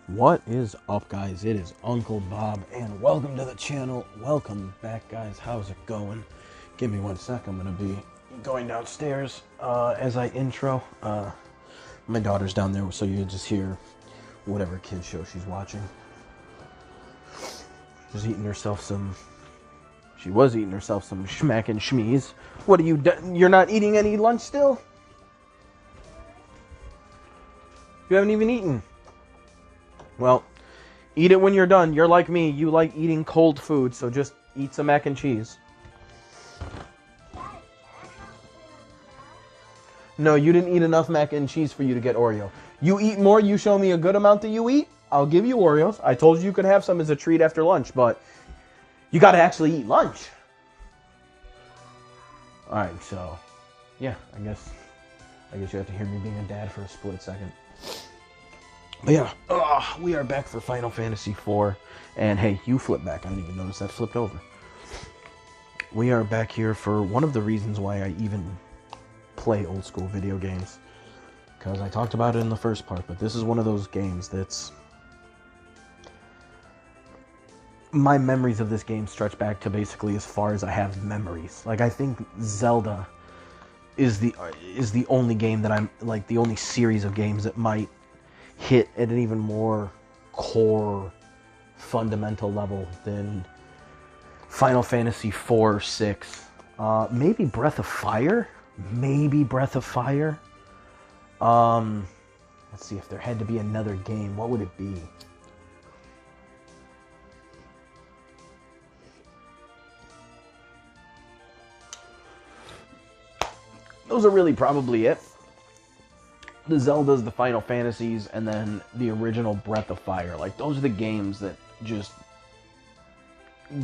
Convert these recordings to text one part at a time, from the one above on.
What is up, guys? It is Uncle Bob, and welcome to the channel. Welcome back, guys. How's it going? Give me 1 sec. I'm going to be going downstairs as I intro. My daughter's down there, so you just hear whatever kid show she's watching. She's eating herself some... She was eating herself some schmack and schmeeze. What are you... You're not eating any lunch still? You haven't even eaten. Well, eat it when you're done. You're like me. You like eating cold food, so just eat some mac and cheese. No, you didn't eat enough mac and cheese for you to get Oreo. You eat more, you show me a good amount that you eat, I'll give you Oreos. I told you could have some as a treat after lunch, but you gotta actually eat lunch. Alright, so, yeah, I guess you have to hear me being a dad for a split second. But yeah, we are back for Final Fantasy IV. And hey, you flip back. I didn't even notice that flipped over. We are back here for one of the reasons why I even play old school video games. Because I talked about it in the first part, but this is one of those games that's... My memories of this game stretch back to basically as far as I have memories. Like, I think Zelda is the only game that I'm... Like, the only series of games that might hit at an even more core, fundamental level than Final Fantasy IV, 6. Maybe Breath of Fire? Maybe Breath of Fire? Let's see, if there had to be another game, what would it be? Those are really probably it. The Zeldas, the Final Fantasies, and then the original Breath of Fire. Like, those are the games that just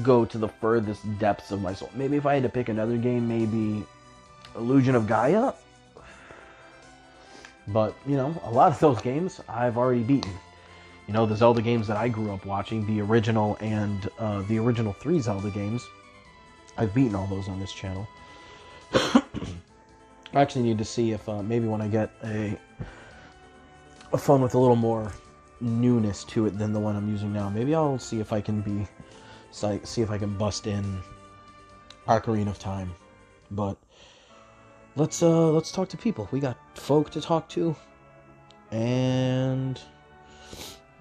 go to the furthest depths of my soul. Maybe if I had to pick another game, maybe Illusion of Gaia? But, you know, a lot of those games I've already beaten. You know, the Zelda games that I grew up watching, the original and the original 3 Zelda games, I've beaten all those on this channel. I actually need to see if maybe when I get a phone with a little more newness to it than the one I'm using now, maybe I'll see if I can bust in Ocarina of Time. But let's talk to people. We got folk to talk to, and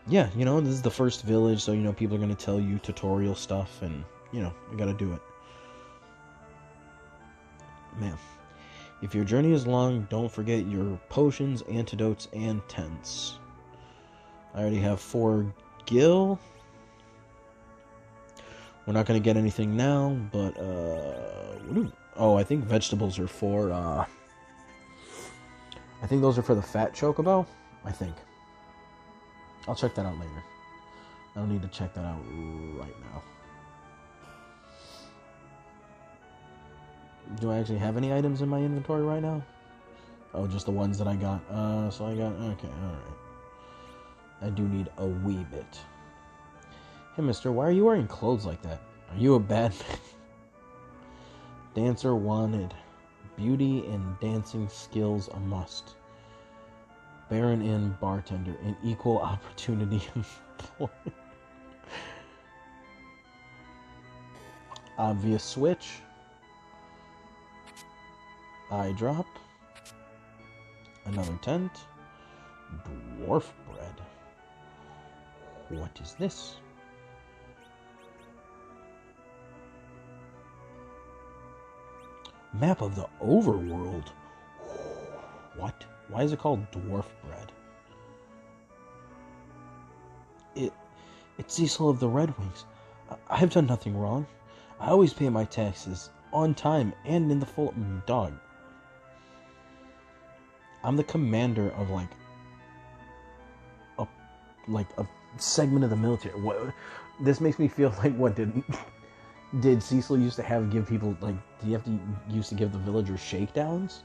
yeah, you know, this is the first village, so you know people are gonna tell you tutorial stuff, and you know we gotta do it, man. If your journey is long, don't forget your potions, antidotes, and tents. I already have 4 gil. We're not going to get anything now, but, oh, I think vegetables are for, I think those are for the fat chocobo, I think. I'll check that out later. I don't need to check that out right now. Do I actually have any items in my inventory right now? Oh, just the ones that I got. So I got... Okay, alright. I do need a wee bit. Hey, mister, why are you wearing clothes like that? Are you a bad man? Dancer wanted. Beauty and dancing skills a must. Baron Inn bartender. An equal opportunity employee. Obvious switch. Eye drop. Another tent. Dwarf bread. What is this? Map of the overworld. What? Why is it called dwarf bread? It's Cecil of the Red Wings. I've done nothing wrong. I always pay my taxes on time and in the full... Dog. I'm the commander of, like a segment of the military. What? This makes me feel like, what did Cecil used to give people, like, did he have to used to give the villagers shakedowns?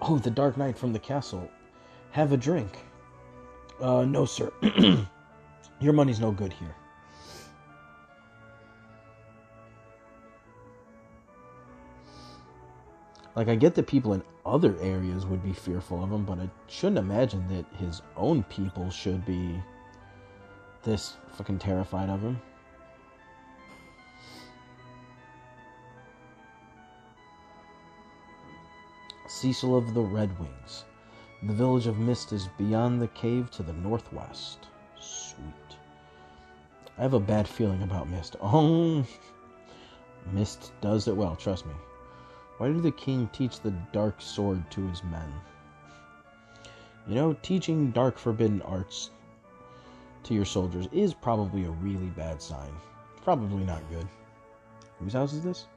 Oh, the Dark Knight from the castle. Have a drink. No, sir. Your money's no good here. Like, I get that people in other areas would be fearful of him, but I shouldn't imagine that his own people should be this fucking terrified of him. Cecil of the Red Wings. The village of Mist is beyond the cave to the northwest. Sweet. I have a bad feeling about Mist. Oh, Mist does it well, trust me. Why did the king teach the dark sword to his men? You know, teaching dark forbidden arts to your soldiers is probably a really bad sign. Probably not good. Whose house is this?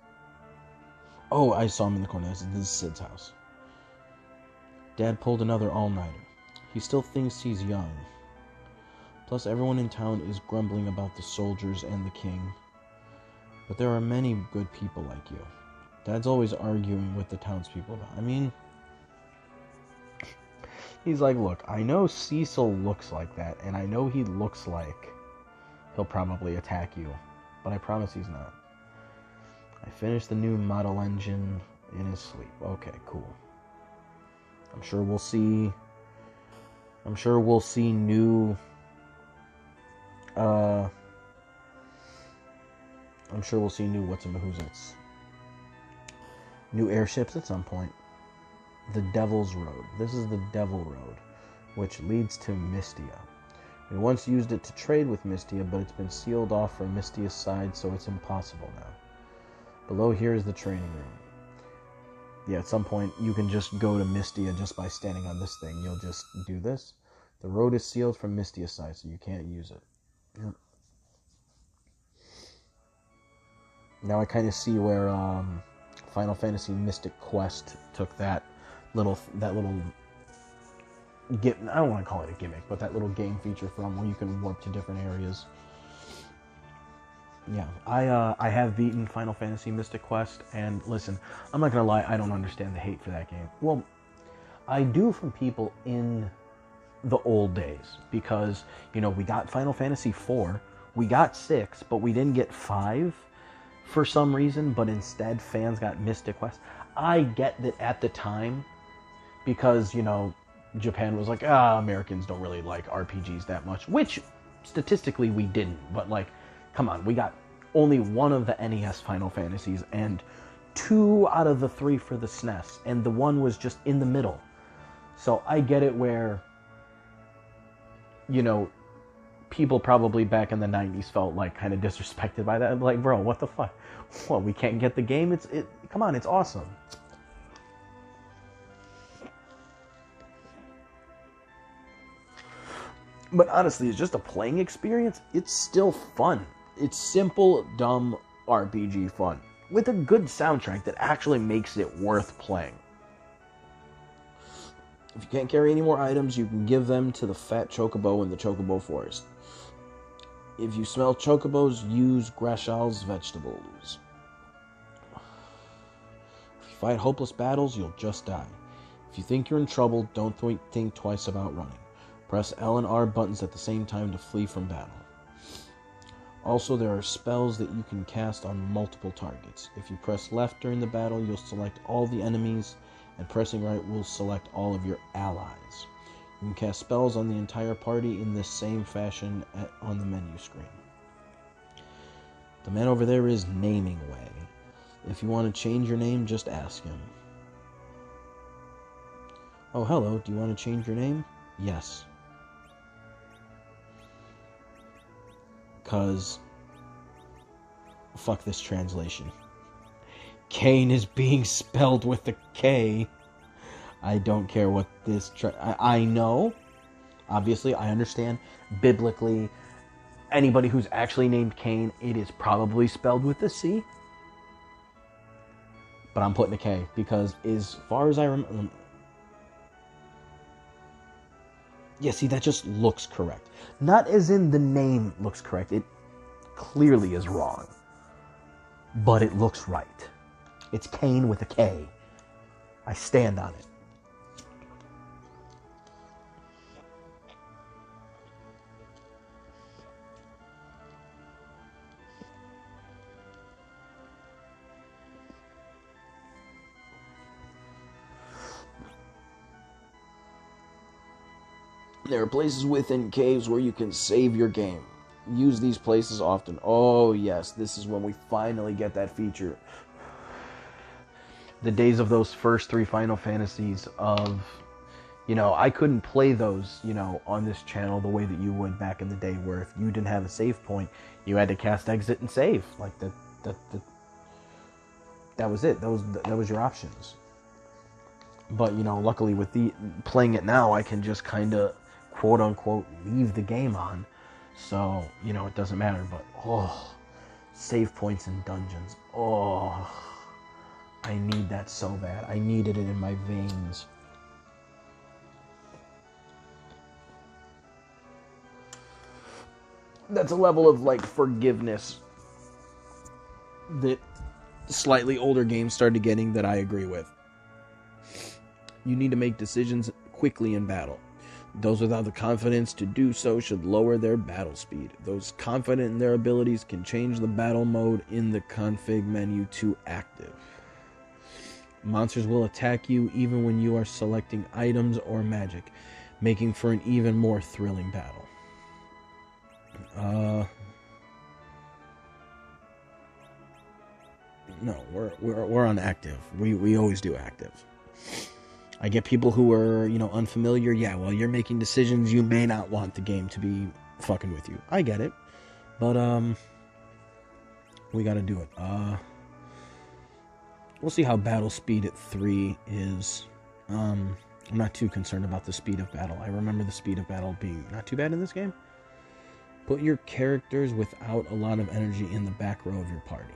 Oh, I saw him in the corner. This is Sid's house. Dad pulled another all-nighter. He still thinks he's young. Plus, everyone in town is grumbling about the soldiers and the king. But there are many good people like you. Dad's always arguing with the townspeople about. I mean, he's like, look, I know Cecil looks like that, and I know he looks like he'll probably attack you, but I promise he's not. I finished the new model engine in his sleep. Okay, cool. I'm sure we'll see new what's-in-the-who's-its. New airships at some point. The Devil's Road. This is the Devil Road, which leads to Mystia. We once used it to trade with Mystia, but it's been sealed off from Mystia's side, so it's impossible now. Below here is the training room. Yeah, at some point you can just go to Mystia just by standing on this thing. You'll just do this. The road is sealed from Mystia's side, so you can't use it. Yep. Now I kind of see where Final Fantasy Mystic Quest took that little I don't want to call it a gimmick, but that little game feature from where you can warp to different areas. Yeah, I have beaten Final Fantasy Mystic Quest, and listen, I'm not gonna lie, I don't understand the hate for that game. Well, I do from people in the old days, because, you know, we got Final Fantasy 4, we got 6, but we didn't get 5 for some reason, but instead fans got Mystic Quest. I get that at the time, because, you know, Japan was like, Americans don't really like RPGs that much, which statistically we didn't, but like, come on, we got only one of the NES Final Fantasies and 2 out of the 3 for the SNES, and the one was just in the middle. So I get it where, you know, people probably back in the 90s felt like kind of disrespected by that. I'm like, bro, what the fuck? What, we can't get the game? Come on, it's awesome. But honestly, it's just a playing experience. It's still fun. It's simple, dumb RPG fun with a good soundtrack that actually makes it worth playing. If you can't carry any more items, you can give them to the fat chocobo in the chocobo forest. If you smell chocobos, use Grashal's vegetables. If you fight hopeless battles, you'll just die. If you think you're in trouble, don't think twice about running. Press L and R buttons at the same time to flee from battle. Also, there are spells that you can cast on multiple targets. If you press left during the battle, you'll select all the enemies, and pressing right will select all of your allies. You can cast spells on the entire party in this same fashion on the menu screen. The man over there is Naming Way. If you want to change your name, just ask him. Oh, hello, do you want to change your name? Yes. 'Cause fuck this translation. Cain is being spelled with a K. I don't care what this... I know. Obviously, I understand. Biblically, anybody who's actually named Cain, it is probably spelled with a C. But I'm putting a K because as far as I remember... Yeah, see, that just looks correct. Not as in the name looks correct. It clearly is wrong. But it looks right. It's Cain with a K. I stand on it. There are places within caves where you can save your game. Use these places often. Oh, yes, this is when we finally get that feature. The days of those first 3 Final Fantasies of, I couldn't play those, on this channel the way that you would back in the day, where if you didn't have a save point, you had to cast exit and save. Like, that was it. That was your options. But, luckily with playing it now, I can just kind of, quote unquote, leave the game on. So, it doesn't matter. But, save points in dungeons. I need that so bad. I needed it in my veins. That's a level of, forgiveness that slightly older games started getting that I agree with. You need to make decisions quickly in battle. Those without the confidence to do so should lower their battle speed. Those confident in their abilities can change the battle mode in the config menu to active. Monsters will attack you even when you are selecting items or magic, making for an even more thrilling battle. No, we're on active. We always do active. I get people who are, unfamiliar. Yeah, well, you're making decisions. You may not want the game to be fucking with you. I get it. But, we gotta do it. We'll see how battle speed at 3 is. I'm not too concerned about the speed of battle. I remember the speed of battle being not too bad in this game. Put your characters without a lot of energy in the back row of your party.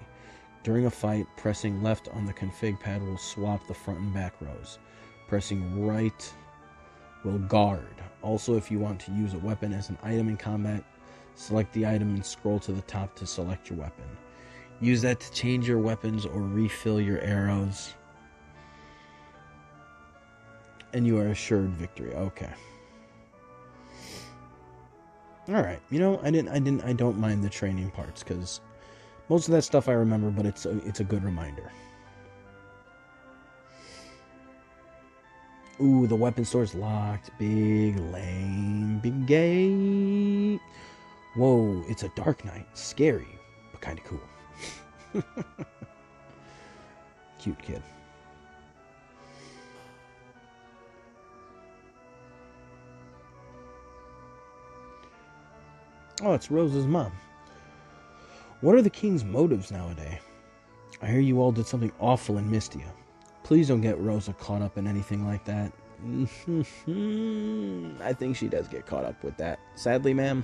During a fight, pressing left on the config pad will swap the front and back rows. Pressing right will guard. Also, if you want to use a weapon as an item in combat, select the item and scroll to the top to select your weapon. Use that to change your weapons or refill your arrows. And you are assured victory. Okay. Alright, I don't mind the training parts, because most of that stuff I remember, but it's a good reminder. Ooh, the weapon store's locked. Big, lame, big gate. Whoa, it's a dark night. Scary, but kind of cool. Cute kid. Oh, it's Rose's mom. What are the king's motives nowadays? I hear you all did something awful in Mystia. Please don't get Rosa caught up in anything like that. I think she does get caught up with that. Sadly, ma'am.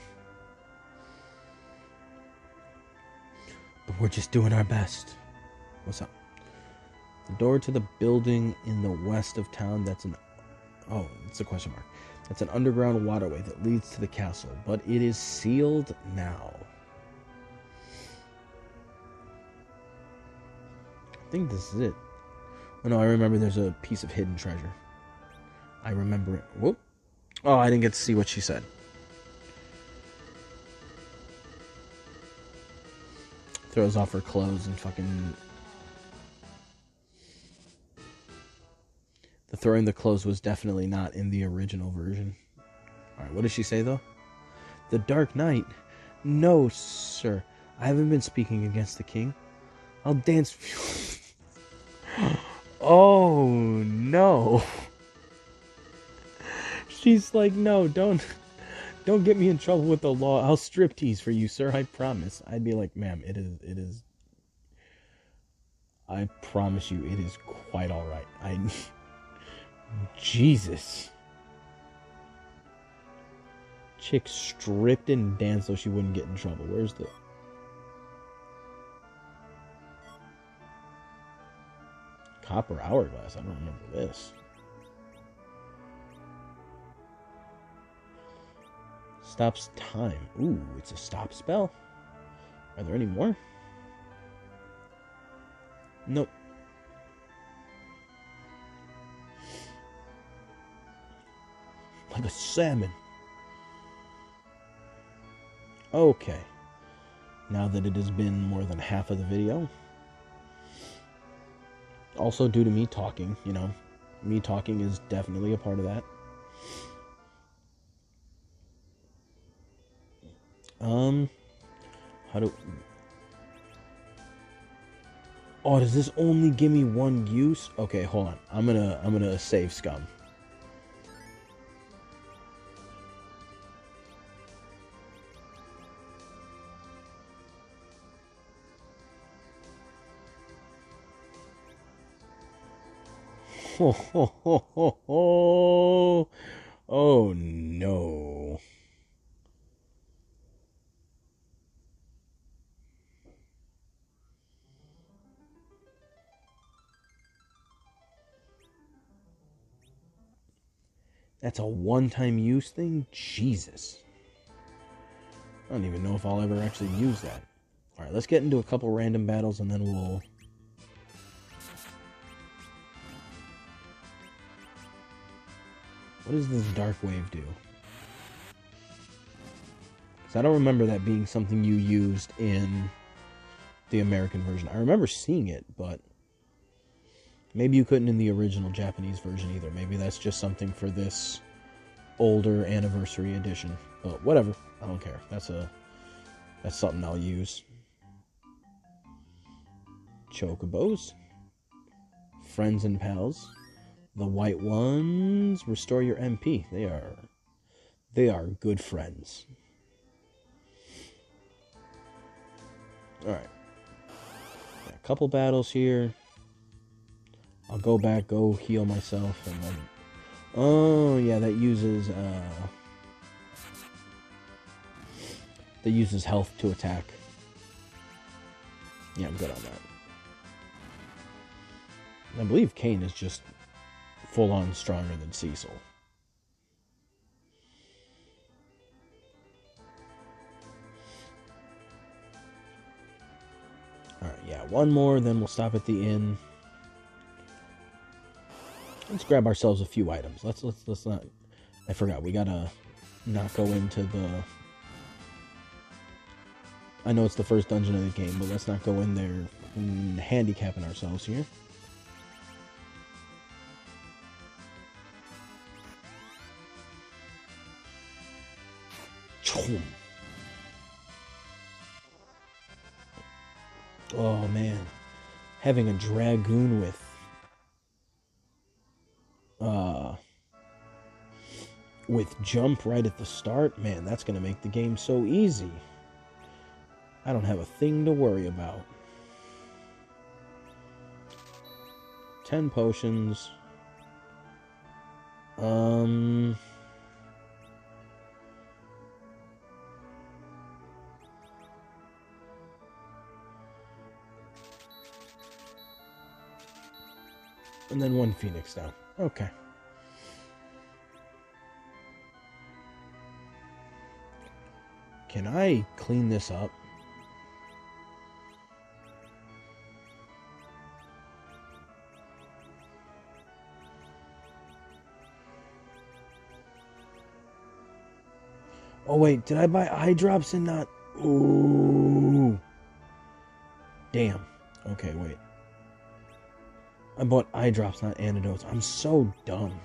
But we're just doing our best. What's up? The door to the building in the west of town, oh, it's a question mark. That's an underground waterway that leads to the castle, but it is sealed now. I think this is it. Oh no, I remember there's a piece of hidden treasure. I remember it. Whoop. Oh, I didn't get to see what she said. Throws off her clothes and fucking... The throwing the clothes was definitely not in the original version. Alright, what does she say though? The Dark Knight? No, sir. I haven't been speaking against the king. I'll dance... Oh, no. She's like, no, don't get me in trouble with the law. I'll striptease for you, sir. I promise. I'd be like, ma'am, it is. I promise you, it is quite all right. Jesus. Chick stripped and danced so she wouldn't get in trouble. Where's the... Copper hourglass? I don't remember this. Stops time. Ooh, it's a stop spell. Are there any more? Nope. Like a salmon. Okay. Now that it has been more than half of the video. Also due to me talking, me talking is definitely a part of that. How do... Oh, does this only give me one use? Okay, hold on. I'm gonna save scum. Ho ho ho ho ho! Oh no. That's a one-time use thing? Jesus. I don't even know if I'll ever actually use that. Alright, let's get into a couple random battles and then we'll... What does this Dark Wave do? Because I don't remember that being something you used in the American version. I remember seeing it, but... Maybe you couldn't in the original Japanese version either. Maybe that's just something for this older anniversary edition. But whatever. I don't care. That's something I'll use. Chocobos. Friends and pals. The white ones restore your MP. They are good friends. Alright. A couple battles here. I'll go back, go heal myself, and then... Oh, yeah, that uses health to attack. Yeah, I'm good on that. I believe Cain is just full-on stronger than Cecil. Alright, yeah, one more, then we'll stop at the inn. Let's grab ourselves a few items. Let's not... I forgot, we gotta not go into the... I know it's the first dungeon of the game, but let's not go in there handicapping ourselves here. Oh man, having a dragoon with jump right at the start, man, that's gonna make the game so easy. I don't have a thing to worry about. 10 potions. And then 1 Phoenix down. Okay. Can I clean this up? Oh wait, did I buy eye drops and not... Ooh. Damn. Okay, wait. I bought eye drops, not antidotes. I'm so dumb.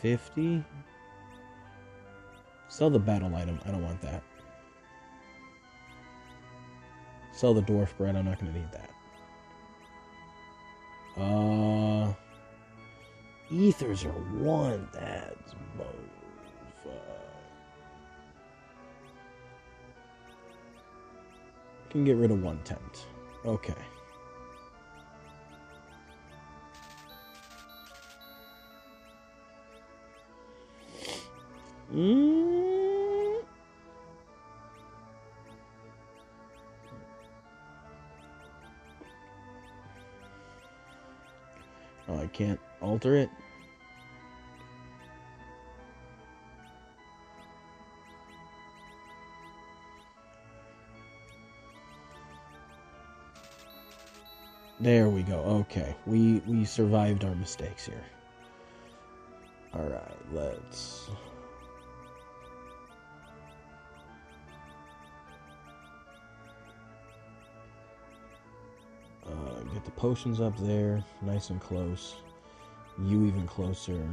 50? Sell the battle item. I don't want that. Sell the dwarf bread. I'm not going to need that. Ethers are 1. That's both. Can get rid of 1 tent. Okay. Oh, I can't alter it. There we go. Okay. We survived our mistakes here. Alright, let's... get the potions up there. Nice and close. You even closer.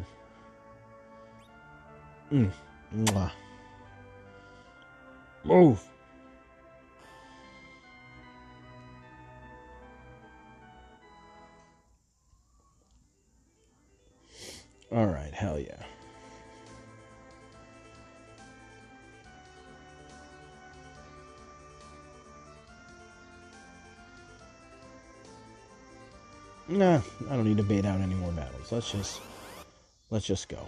Mwah. Move. All right, hell yeah. Nah, I don't need to bait out any more battles. Let's just go.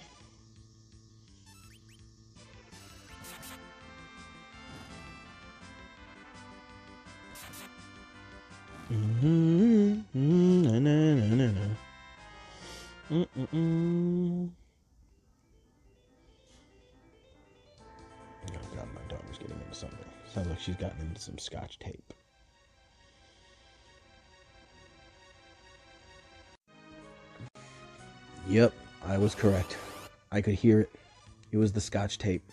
Oh god, my daughter's getting into something. Sounds like she's gotten into some Scotch tape. Yep, I was correct. I could hear it. It was the Scotch tape.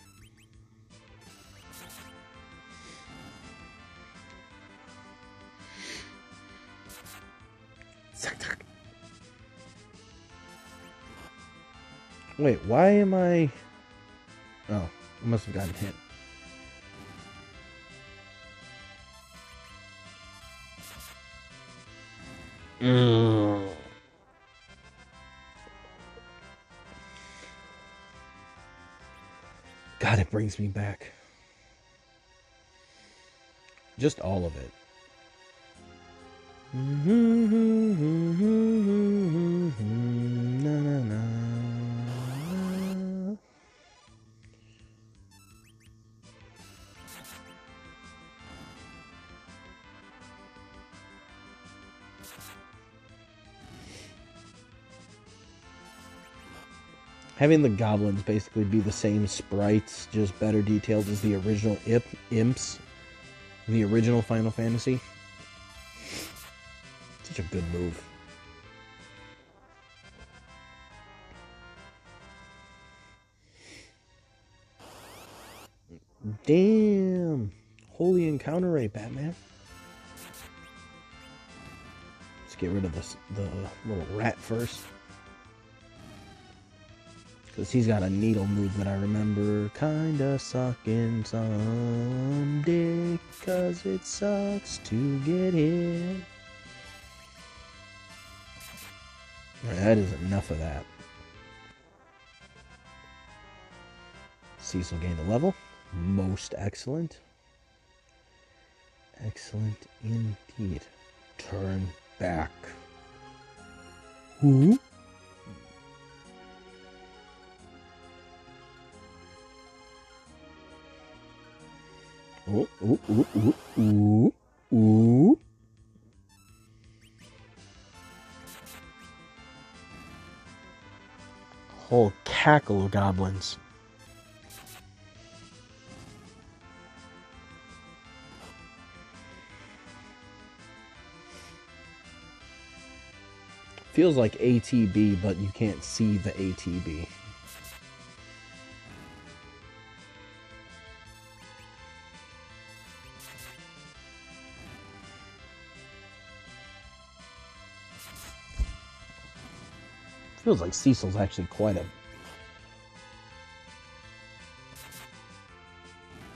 Wait, why am I... Oh, I must have gotten hit. God, it brings me back. Just all of it. Having the goblins basically be the same sprites, just better detailed as the original imps, the original Final Fantasy. Such a good move. Damn! Holy encounter rate, Batman. Let's get rid of the little rat first. Because he's got a needle move that I remember. Kinda sucking some dick, cause it sucks to get hit. Alright, that is enough of that. Cecil gained a level. Most excellent. Excellent indeed. Turn back. Who? Ooh, ooh, ooh, ooh, ooh, ooh. Whole cackle of goblins. Feels like ATB, but you can't see the ATB. Feels like Cecil's actually quite a...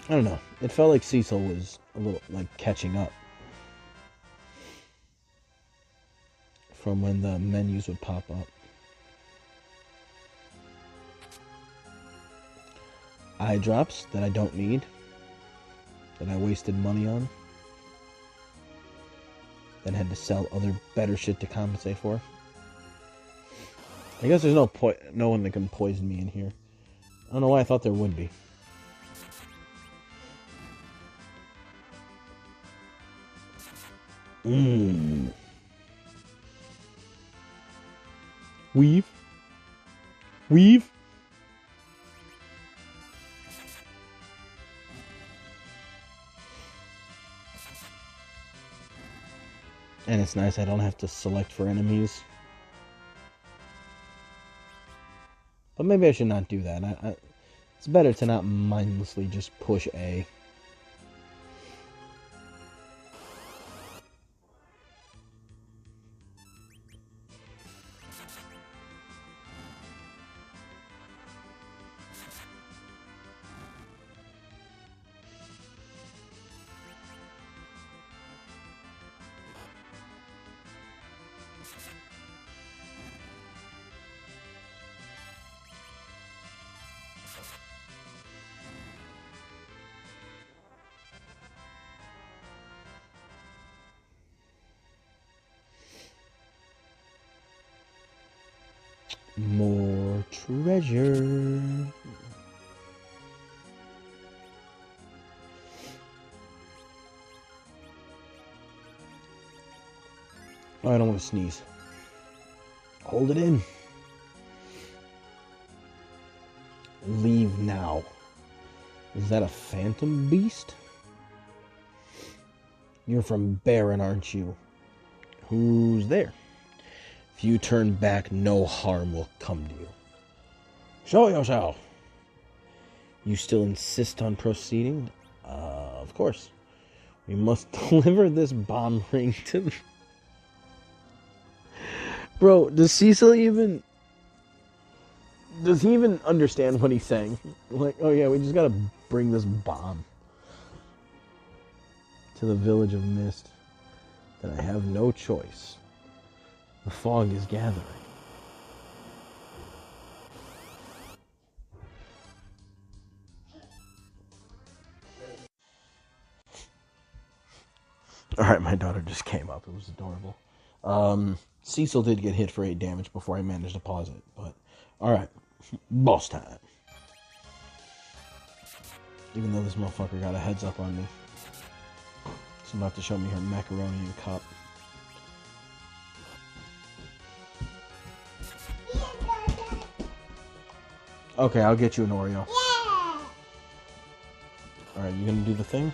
I don't know. It felt like Cecil was a little, like, catching up. From when the menus would pop up. Eye drops that I don't need. That I wasted money on. Then had to sell other better shit to compensate for. I guess there's no one that can poison me in here. I don't know why I thought there would be. Weave. Weave. And it's nice I don't have to select for enemies. But maybe I should not do that. It's better to not mindlessly just push A. More treasure. Oh, I don't want to sneeze. Hold it in. Leave now. Is that a phantom beast? You're from Baron, aren't you? Who's there? If you turn back, no harm will come to you. Show yourself. You still insist on proceeding? Of course. We must deliver this bomb ring to... Bro, does Cecil even... Does he even understand what he's saying? Like, oh yeah, we just gotta bring this bomb to the village of Mist. Then I have no choice. The fog is gathering. Alright, my daughter just came up. It was adorable. Cecil did get hit for 8 damage before I managed to pause it, but alright. Boss time. Even though this motherfucker got a heads up on me. She's about to show me her macaroni and cup. Okay, I'll get you an Oreo. Yeah. Alright, you gonna do the thing?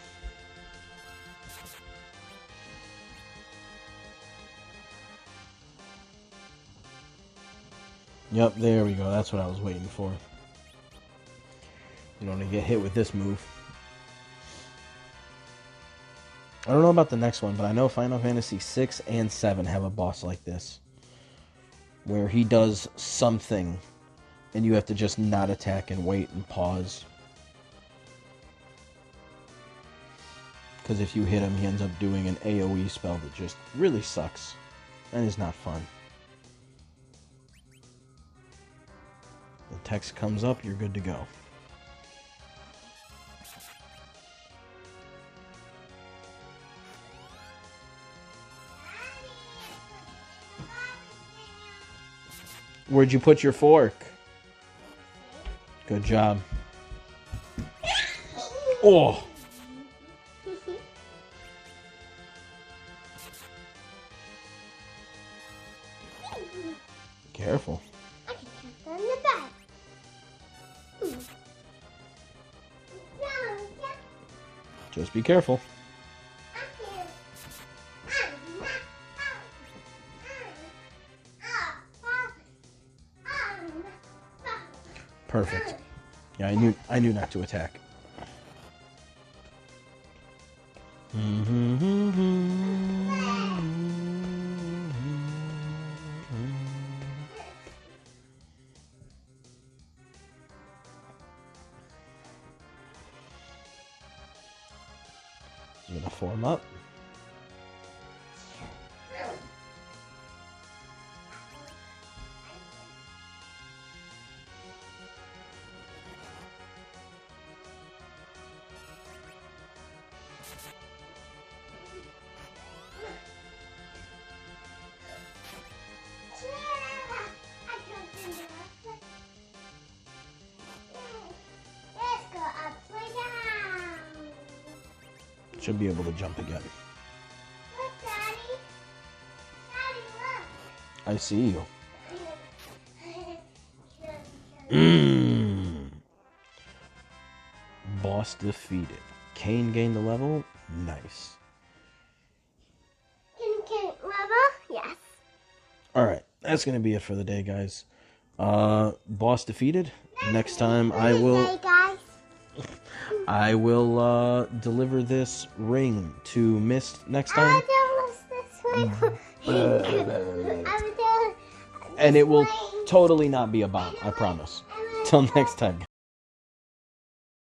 Yep, there we go. That's what I was waiting for. You don't want to get hit with this move. I don't know about the next one, but I know Final Fantasy 6 and 7 have a boss like this. Where he does something, and you have to just not attack and wait and pause. Because if you hit him, he ends up doing an AoE spell that just really sucks. And is not fun. The text comes up, you're good to go. Where'd you put your fork? Good job. Oh! Careful. Just be careful. Perfect. Yeah, I knew not to attack. I'm gonna form up. Should be able to jump again. Look, Daddy. Daddy, look. I see you. Boss defeated. Cain gained a level. Nice. Can level? Yes. Alright, that's going to be it for the day, guys. Boss defeated. Next time I will... Hey, guys. I will deliver this ring to Mist next time. And it will totally not be a bomb, I promise. Till next time.